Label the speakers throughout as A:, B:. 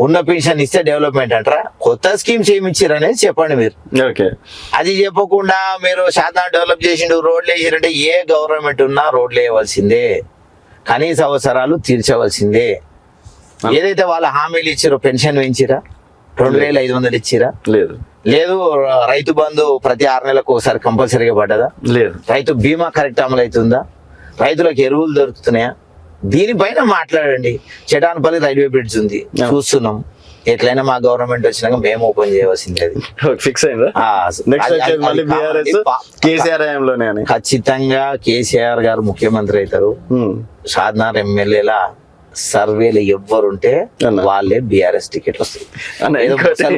A: ఉన్న పెన్షన్ ఇస్తే డెవలప్మెంట్ అంటారా? కొత్త స్కీమ్స్ ఏమి ఇచ్చారు అనేది చెప్పండి మీరు.
B: ఓకే,
A: అది చెప్పకుండా మీరు శాతం డెవలప్ చేసిండు రోడ్లు వేసారంటే ఏ గవర్నమెంట్ ఉన్నా రోడ్లు వేయవలసిందే, కనీస అవసరాలు తీర్చవలసిందే. ఏదైతే వాళ్ళ హామీలు ఇచ్చారో పెన్షన్ పెంచిరా, 2500 ఇచ్చిరా?
B: లేదు.
A: లేదు. రైతు బంధు ప్రతి 6 నెలలకు ఒకసారి కంపల్సరీగా పడ్డదా?
B: లేదు.
A: రైతు బీమా కరెక్ట్ అమలు అవుతుందా? రైతులకు ఎరువులు దొరుకుతున్నాయా? దీనిపైన మాట్లాడండి. చెటాన్పల్లి రైల్వే బ్రిడ్జ్ ఉంది, చూస్తున్నాం. ఎట్లయినా మా గవర్నమెంట్ వచ్చినాక మేము ఓపెన్ చేయవలసింది. అది
B: ఫిక్స్ అయిందా?
A: ఖచ్చితంగా కేసీఆర్ గారు ముఖ్యమంత్రి అవుతారు. షాద్నగర్ ఎమ్మెల్యేల సర్వేలు ఎవ్వరుంటే వాళ్ళే బీఆర్ఎస్ టికెట్ వస్తాయి.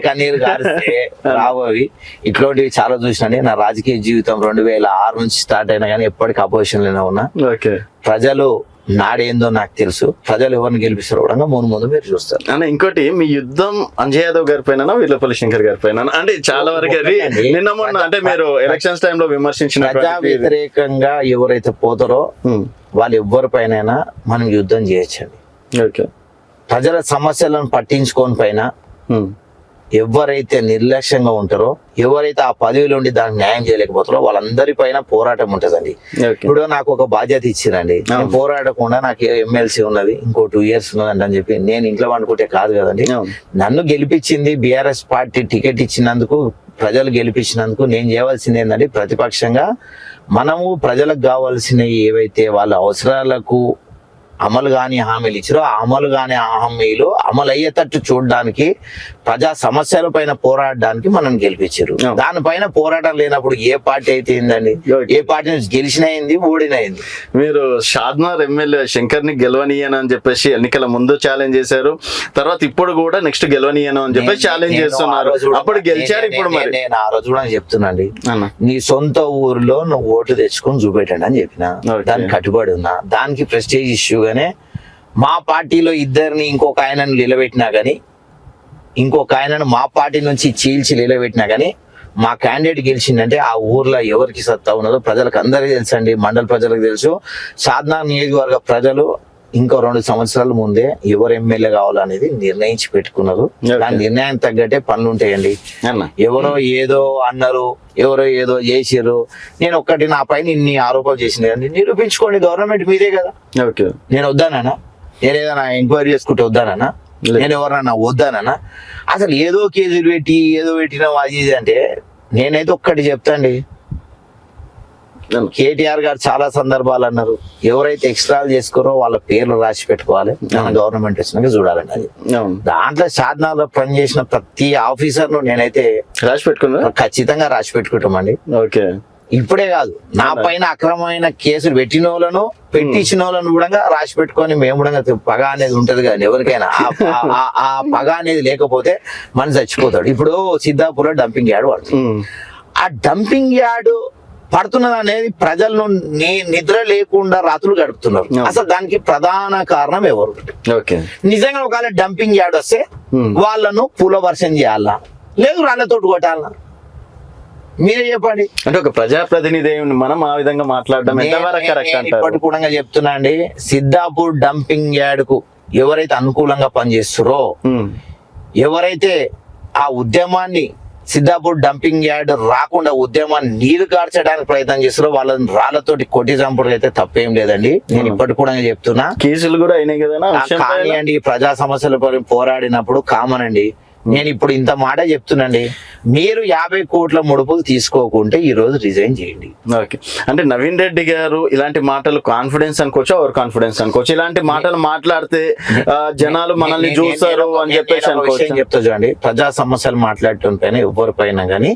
A: కన్నీరు గారిస్తే రావు అవి. ఇట్లాంటివి చాలా చూసినండి. నా రాజకీయ జీవితం 2006 నుంచి స్టార్ట్ అయినా కానీ ఎప్పటికీ అపోజిషన్ లోనే ఉన్నా. ప్రజలు నాడేందో నాకు తెలుసు. ప్రజలు ఎవరిని గెలిపిస్తారు కూడా ముందు మీరు చూస్తారు.
B: అన్న ఇంకోటి, మీ యుద్ధం అంజయ్ యాదవ్ గారి పైన, వీళ్ళపల్లి శంకర్ గారి పైన, అంటే చాలా వరకు నిన్న మొన్న అంటే మీరు ఎలక్షన్స్ టైంలో విమర్శించిన
A: ప్రజా వ్యతిరేకంగా ఎవరైతే పోతారో వాళ్ళు ఎవరిపైన మనం యుద్ధం చేయొచ్చండి. ప్రజల సమస్యలను పట్టించుకోని పైన ఎవరైతే నిర్లక్ష్యంగా ఉంటారో, ఎవరైతే ఆ పదవిలో ఉండి దానికి న్యాయం చేయలేకపోతారో వాళ్ళందరి పైన పోరాటం ఉంటదండి. ఇప్పుడు నాకు ఒక బాధ్యత ఇచ్చిరండి, నేను పోరాడకుండా నాకు ఎమ్మెల్సీ ఉన్నది, ఇంకో 2 years ఉన్నదండి అని చెప్పి నేను ఇంట్లో వండుకుంటే కాదు కదండి. నన్ను గెలిపించింది బీఆర్ఎస్ పార్టీ, టికెట్ ఇచ్చినందుకు, ప్రజలు గెలిపించినందుకు నేను చేయవలసింది ఏంటంటే ప్రతిపక్షంగా మనము ప్రజలకు కావాల్సిన ఏవైతే వాళ్ళ అవసరాలకు అమలు కాని హామీలు ఇచ్చారో ఆ అమలు కాని హామీలు అమలు అయ్యేటట్టు చూడడానికి, ప్రజా సమస్యల పైన పోరాడడానికి మనం గెలిపించారు. దానిపైన పోరాటం లేనప్పుడు ఏ పార్టీ అయితే ఏందండి, ఏ పార్టీ నుంచి గెలిచినయింది, ఓడినయింది.
B: మీరు షాద్నగర్ ఎమ్మెల్యే శంకర్ ని గెలవనీయను అని చెప్పేసి ఎన్నికల ముందు ఛాలెంజ్ చేశారు, తర్వాత ఇప్పుడు కూడా నెక్స్ట్ గెలవనీయను అని చెప్పేసి ఛాలెంజ్ చేస్తున్నారు. అప్పుడు గెలిచారు. ఇప్పుడు మరి
A: నేను ఆ రోజు కూడా చెప్తున్నాండి, నీ సొంత ఊరిలో నువ్వు ఓటు తెచ్చుకొని చూపెట్టండి అని చెప్పిన. దానికి కట్టుబడి ఉన్నా. దానికి ప్రెస్టేజ్ ఇష్యూ గానే మా పార్టీలో ఇద్దరిని ఇంకొక ఆయనను నిలబెట్టినా గానీ, ఇంకొక ఆయనను మా పార్టీ నుంచి చీల్చి నిలబెట్టినా గానీ, మా క్యాండిడేట్ గెలిచిందంటే ఆ ఊర్లో ఎవరికి సత్తా ఉన్నదో ప్రజలకు అందరికీ తెలుసండి. మండల ప్రజలకు తెలుసు. షాద్నగర్ నియోజకవర్గ ప్రజలు ఇంకో 2 సంవత్సరాల ముందే ఎవరు ఎమ్మెల్యే కావాలనేది నిర్ణయించి పెట్టుకున్నారు. దాని నిర్ణయానికి తగ్గట్టే పనులు ఉంటాయండి. ఎవరో ఏదో అన్నారు, ఎవరో ఏదో చేసిర్రు, నేను ఒక్కటి నా పైన ఇన్ని ఆరోపణలు చేసింది నిరూపించుకోండి. గవర్నమెంట్ మీదే కదా. నేను వద్దానా? నేను ఏదైనా ఎంక్వైరీ చేసుకుంటే వద్దానా? నేను ఎవరన్నా వద్దానా? అసలు ఏదో కేసులు పెట్టి ఏదో పెట్టినా అది అంటే నేనైతే ఒక్కటి చెప్తాండి, కేటీఆర్ గారు చాలా సందర్భాలు అన్నారు, ఎవరైతే ఎక్స్ట్రాలు చేసుకోరో వాళ్ళ పేర్లు రాసి పెట్టుకోవాలి, మన గవర్నమెంట్ వచ్చినాక చూడాలండి. అది దాంట్లో షాద్నగర్ లో పనిచేసిన ప్రతి ఆఫీసర్ ను నేనైతే
B: రాసి పెట్టుకున్నా,
A: ఖచ్చితంగా రాసి పెట్టుకుంటామండి. ఇప్పుడే కాదు, నా పైన అక్రమమైన కేసులు పెట్టిన వాళ్ళను, పెట్టించిన వాళ్ళను కూడా రాసి పెట్టుకొని మేము కూడా పగ అనేది ఉంటది కానీ ఎవరికైనా ఆ పగ అనేది లేకపోతే మన చచ్చిపోతాడు. ఇప్పుడు సిద్ధాపూర్ డంపింగ్ యార్డ్ పడుతుంది. ఆ డంపింగ్ యార్డ్ పడుతున్నది అనేది ప్రజలను నిద్ర లేకుండా రాత్రులు గడుపుతున్నారు. అసలు దానికి ప్రధాన కారణం ఎవరు? నిజంగా ఒకవేళ డంపింగ్ యార్డ్ వస్తే వాళ్ళను పూల వర్షం చేయాలా, లేదు రాళ్లతోటి కొట్టాలన్నా? మీరే చెప్పండి.
B: అంటే ఒక ప్రజాప్రతినిధి మనం ఆ విధంగా మాట్లాడడం
A: ఇప్పటి కూడా చెప్తున్నా అండి, సిద్ధాపూర్ డంపింగ్ యార్డ్ కు ఎవరైతే అనుకూలంగా పనిచేస్తారో, ఎవరైతే ఆ ఉద్యమాన్ని, సిద్ధాపూర్ డంపింగ్ యార్డ్ రాకుండా ఉద్యమాన్ని నీరు కార్చడానికి ప్రయత్నం చేస్తారో వాళ్ళని రాళ్లతోటి కొట్టి చంపడం అయితే తప్పేం లేదండి. నేను ఇప్పటి కూడా చెప్తున్నా,
B: కేసులు కూడా అయినాయి కదా.
A: కానీ అండి ప్రజా సమస్యల పోరాడినప్పుడు కామన్ అండి. నేను ఇప్పుడు ఇంత మాట చెప్తున్నాండి, మీరు 50 కోట్ల ముడుపులు తీసుకోకుంటే ఈ రోజు రిజైన్ చేయండి.
B: అంటే నవీన్ రెడ్డి గారు ఇలాంటి మాటలు కాన్ఫిడెన్స్ అనుకోవచ్చు, ఓవర్ కాన్ఫిడెన్స్ అనుకోవచ్చు. ఇలాంటి మాటలు మాట్లాడితే జనాలు మనల్ని చూస్తారు అని చెప్పేసి అనుకోవచ్చు.
A: చెప్తా చూడండి, ప్రజా సమస్యలు మాట్లాడటం పైన ఎవరిపైన కానీ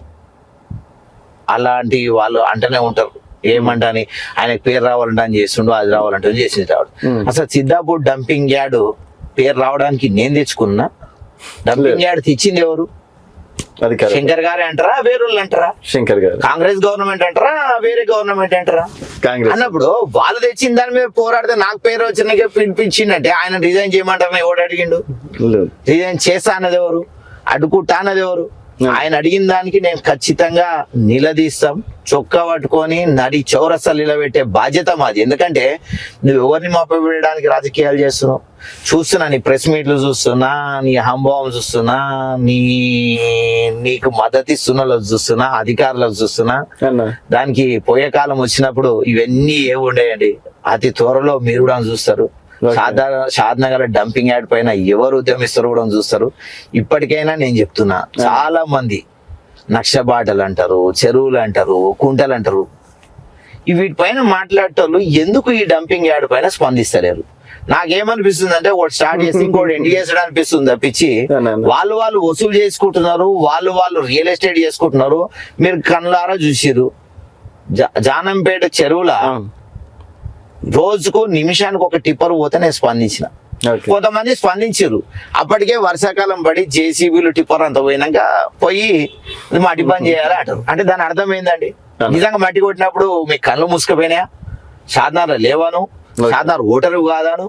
A: అలాంటి వాళ్ళు అంటనే ఉంటారు. ఏమంటని ఆయనకు పేరు రావాలంటే అని చేస్తుండో, అది రావాలంటే చేసి రావడం. అసలు సిద్ధాపూర్ డంపింగ్ యార్డ్ పేరు రావడానికి నేను తెచ్చుకున్నా, డంపింగ్ యార్డ్ తెచ్చింది ఎవరు? శంకర్ గారే అంటారా, వేరే వాళ్ళు అంటారా?
B: శంకర్ గారు.
A: కాంగ్రెస్ గవర్నమెంట్ అంటారా, వేరే గవర్నమెంట్ అంటారా? అన్నప్పుడు వాళ్ళు తెచ్చిన దాని మీద పోరాడితే నాకు పేరు వచ్చిన పిలిపించిందంటే ఆయన రిజైన్ చేయమంటారని ఎవడు అడిగిండు? రిజైన్ చేస్తా అన్నది ఎవరు? అడ్డుకుంటా అన్నది ఎవరు? ఆయన అడిగిన దానికి నేను ఖచ్చితంగా నిలదీస్తాం, చొక్కా పట్టుకొని నడి చౌరస్తా నిలబెట్టే బాధ్యత మాది. ఎందుకంటే నువ్వు ఎవరిని మభ్యపెట్టడానికి రాజకీయాలు చేస్తున్నావు చూస్తున్నా, నీ ప్రెస్ మీట్లు చూస్తున్నా, నీ హంభావం చూస్తున్నా, నీకు మద్దతు ఇస్తున్న వాళ్ళకి చూస్తున్నా, అధికారులకు చూస్తున్నా. దానికి పోయే కాలం వచ్చినప్పుడు ఇవన్నీ ఏమి ఉండేయండి, అతి త్వరలో మీరు కూడా చూస్తారు. షాద్నగర్ డంపింగ్ యార్డ్ పైన ఎవరు ఉద్యమిస్తారు కూడా చూస్తారు. ఇప్పటికైనా నేను చెప్తున్నా, చాలా మంది నక్షబాటలు అంటారు, చెరువులు అంటారు, కుంటలు అంటారు, వీటిపైన మాట్లాడేటోళ్ళు ఎందుకు ఈ డంపింగ్ యార్డ్ పైన స్పందిస్తలేరు? నాకేమనిపిస్తుంది అంటే ఒకటి స్టార్ట్ చేసి ఇంకోటి ఎండ్ చేసడం అనిపిస్తుంది తప్పించి వాళ్ళు వసూలు చేసుకుంటున్నారు, వాళ్ళు రియల్ ఎస్టేట్ చేసుకుంటున్నారు. మీరు కళ్ళారా చూసిరు జానంపేట చెరువుల రోజుకు నిమిషానికి ఒక టిప్పర్ పోతే నేను స్పందించిన. కొంతమంది స్పందించారు, అప్పటికే వర్షాకాలం పడి జేసీబీలు టిప్పర్ అంత పోయినాక పోయి మట్టి పని చేయాలి అంటారు. అంటే దాని అర్థం ఏందండి? నిజంగా మట్టి కొట్టినప్పుడు మీ కళ్ళు మూసుకుపోయినాయా? షాద్నగర్ లేవాను, షాద్నగర్ ఓటరు కాదాను,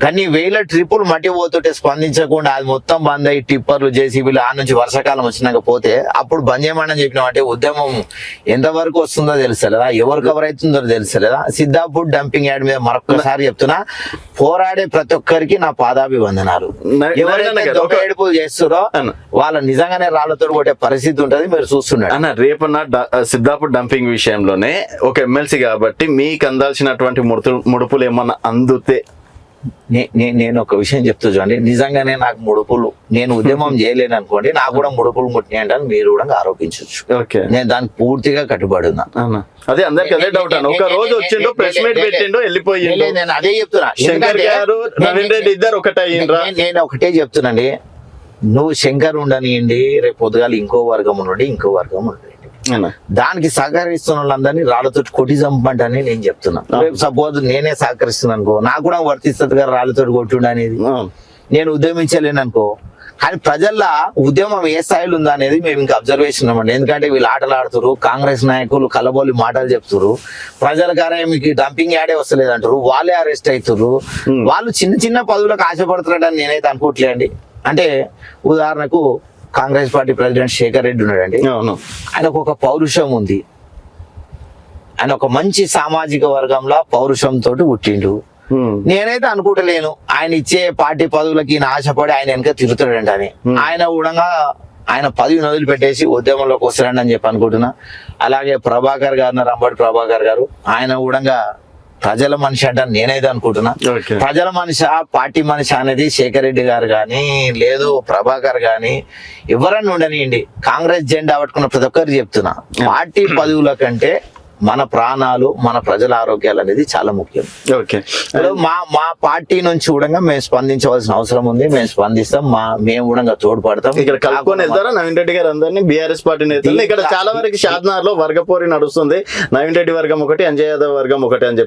A: కానీ వేల ట్రిప్పులు మట్టి పోతుంటే స్పందించకుండా అది మొత్తం బంద్ అయ్యి టిప్పర్లు జేసీబీలు ఆ నుంచి వర్షాకాలం వచ్చినాక పోతే అప్పుడు బంద్ చేయమని చెప్పినామంటే ఉద్యమం ఎంతవరకు వస్తుందో తెలుసలేదా, ఎవరు కవర్ అవుతుందో తెలుసలేదా? సిద్ధాపూర్ డంపింగ్ యార్డ్ మీద మరొకసారి చెప్తున్నా, పోరాడే ప్రతి ఒక్కరికి నా పాదాభివందనాలు. ఎవరైతే దొంగ ఏడుపులు చేస్తారో వాళ్ళ నిజంగానే రాళ్లతో కొట్టే పరిస్థితి ఉంటది, మీరు చూస్తున్నారు.
B: అన్న రేపన్న సిద్ధాపూర్ డంపింగ్ విషయంలోనే ఒక ఎమ్మెల్సీ కాబట్టి మీకు అందాల్సినటువంటి ముడుపులు ఏమన్నా అందుతే?
A: నేను ఒక విషయం చెప్తూ చూడండి, నిజంగానే నాకు ముడుపులు, నేను ఉద్యమం చేయలేను అనుకోండి, నాకు కూడా ముడుపులు ముట్టినాయంటే మీరు కూడా ఆరోపించవచ్చు. నేను దానికి పూర్తిగా కట్టుబడి ఉన్నా.
B: అదే అందరికి అదే డౌట్ అన్న. ఒక రోజు వచ్చిండు, ప్రెస్ మీట్ పెట్టిండు, వెళ్ళిపోయిండు.
A: నేను అదే చెప్తున్నా,
B: శంకర్ గారు నవీన్ రెడ్డి ఇద్దరు ఒకటే అయ్యిండ్రా.
A: నేను ఒకటే చెప్తున్నాండి, నువ్వు శంకర్ ఉండనియండి, రేపు పొద్దుగాల ఇంకో వర్గం ఉండండి, ఇంకో వర్గం ఉండండి, దానికి సహకరిస్తున్న వాళ్ళందరినీ రాళ్ళతోటి కొట్టి చంపంటని నేను చెప్తున్నా. రేపు సపోజ్ నేనే సహకరిస్తున్నాను అనుకో, నాకు కూడా వర్తిస్తుంది కదా రాళ్ళతోటి కొట్టుండ అనేది. నేను ఉద్యమించలేను అనుకో, కానీ ప్రజల్లో ఉద్యమం ఏ స్థాయిలో ఉందా అనేది మేము ఇంకా అబ్జర్వేషన్ ఉన్నామండి. ఎందుకంటే వీళ్ళు ఆటలు ఆడుతున్నారు, కాంగ్రెస్ నాయకులు కలబోలి మాటలు చెప్తున్నారు, ప్రజల గారే మీకు డంపింగ్ యాడే వస్తలేదు అంటారు, వాళ్ళే అరెస్ట్ అవుతారు, వాళ్ళు చిన్న చిన్న పదవులకు ఆశపడుతున్నారని నేనైతే అనుకోవట్లేండి. అంటే ఉదాహరణకు కాంగ్రెస్ పార్టీ ప్రెసిడెంట్ శేఖర్ రెడ్డి ఉన్నాడండి, ఆయనకు ఒక పౌరుషం ఉంది, ఆయన ఒక మంచి సామాజిక వర్గంలో పౌరుషంతో పుట్టిండు. నేనైతే అనుకుంటలేను ఆయన ఇచ్చే పార్టీ పదవులకి ఆశపడి ఆయన వెనక తిరుగుతాడండి అని. ఆయన కూడా ఆయన పదవిని వదిలిపెట్టేసి ఉద్యమంలోకి వస్తాడండి అని చెప్పి అనుకుంటున్నా. అలాగే ప్రభాకర్ గారు, రంబడి ప్రభాకర్ గారు, ఆయన కూడా ప్రజల మనిషి అంటారు నేనైతే అనుకుంటున్నా. ప్రజల మనిషి, పార్టీ మనిషి అనేది శేఖర్ రెడ్డి గారు కానీ లేదు ప్రభాకర్ గాని ఎవరన్నా ఉండనియండి, కాంగ్రెస్ జెండా పట్టుకున్న ప్రతి ఒక్కరు చెప్తున్నా, పార్టీ పదవుల కంటే మన ప్రాణాలు, మన ప్రజల ఆరోగ్యాలు అనేది చాలా ముఖ్యం. మా పార్టీ నుంచి కూడా మేము స్పందించవలసిన అవసరం ఉంది, మేము స్పందిస్తాం, మేము కూడా తోడ్పడతాం.
B: ఇక్కడ కలుపుకొని వెళ్తారా నవీన్ రెడ్డి గారు అందరినీ, బీఆర్ఎస్ పార్టీ నేతలు? ఇక్కడ చాలా వరకు షాద్నగర్ లో వర్గపోరి నడుస్తుంది, నవీన్ రెడ్డి వర్గం ఒకటి, అంజయ్ యాదవ్ వర్గం ఒకటి అని చెప్పి